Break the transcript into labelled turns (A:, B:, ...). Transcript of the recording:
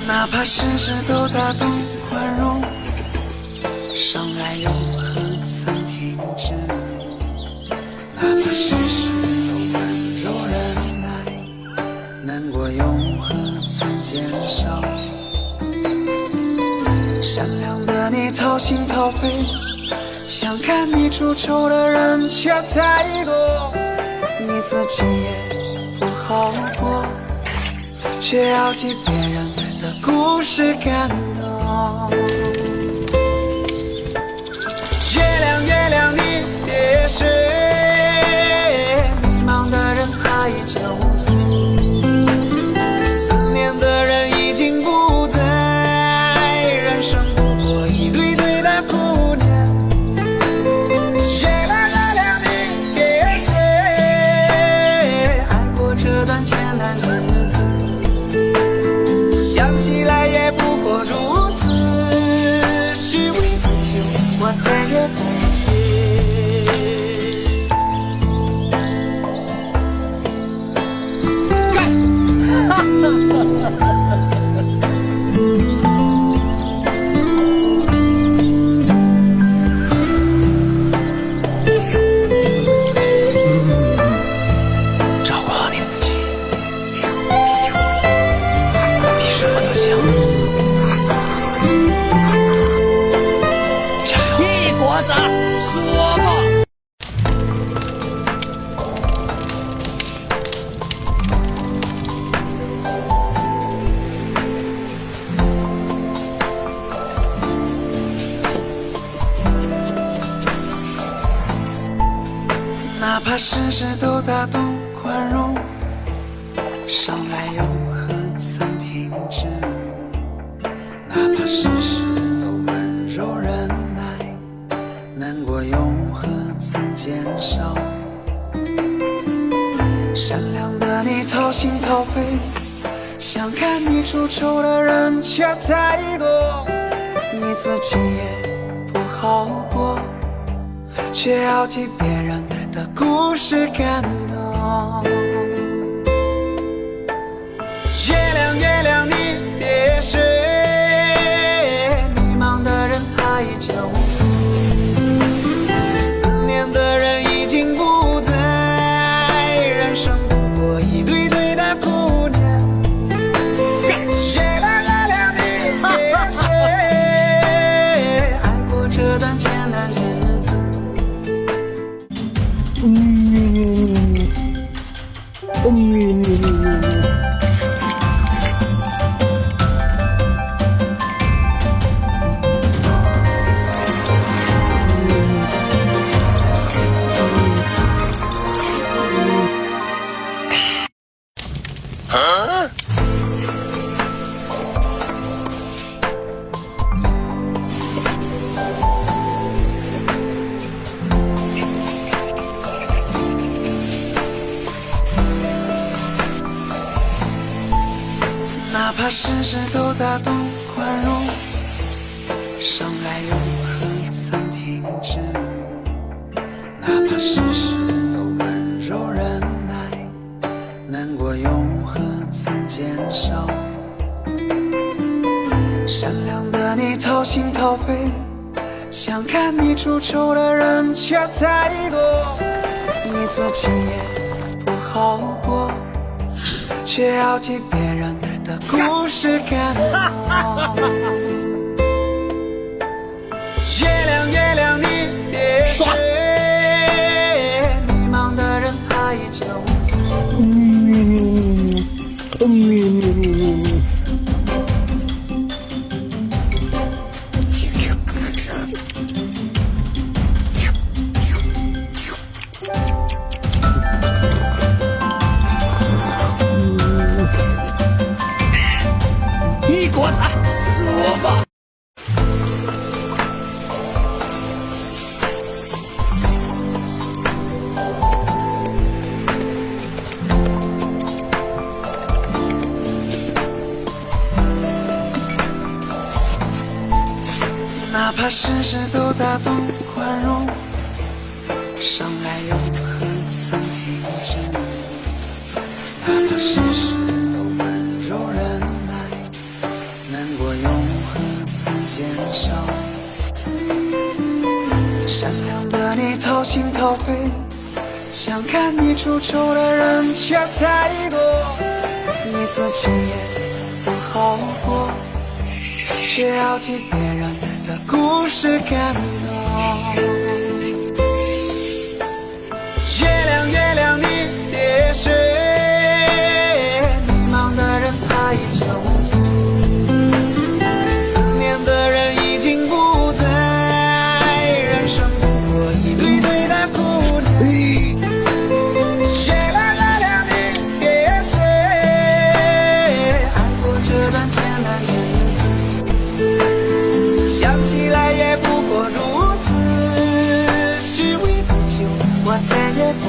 A: 哪怕事事都大度宽容，伤害又何曾停止？哪怕事事都温柔忍耐，难过又何曾减少？善良的你掏心掏肺，想看你出丑的人却太多，你自己也不好过，却要替别人的故事感动。月亮月亮你别睡，迷茫的人他依旧无踪，思念的人已经不在，人生不过一堆堆的顾念。月亮月亮你别睡，爱过这段艰难日子，想起来也不过如此，虚伪的酒我再也不接。照顾好你自己，比什么都强。
B: 一锅子说吧。
A: 哪怕事事都大度宽容，伤害又何曾停止？哪怕事事都温柔忍耐，难过又何曾减少？善良的你掏心掏肺，想看你出丑的人却太多，你自己也不好过，却要替别人的故事感动。月亮月亮你别睡，迷茫的人他依旧无踪，思念的人已经不在，人生不过一堆堆的顾念。月亮月亮你别睡，爱过这段艰难日子，哪怕事事都大度宽容，伤害又何曾停止？哪怕事事都温柔忍耐，难过又何曾减少？善良的你掏心掏肺，想看你出丑的人却太多，你自己也不好过，却要替别人的故事感动。月亮月亮你别睡，迷茫的人他依旧无踪。
B: 一锅子说吧。
A: 哪怕事事都大度宽容，伤害又何曾停止？哪怕事事都温柔忍耐，掏心掏肺，想看你出丑的人却太多，你自己也不好过，却要替别人的故事感动。月亮月亮你别睡，迷茫的人太纠结，思念的人已经不在，人生不过一堆堆的苦累。月亮月亮你别睡，爱过这段艰难日子，想起来也不过如此，虚伪的酒我再也不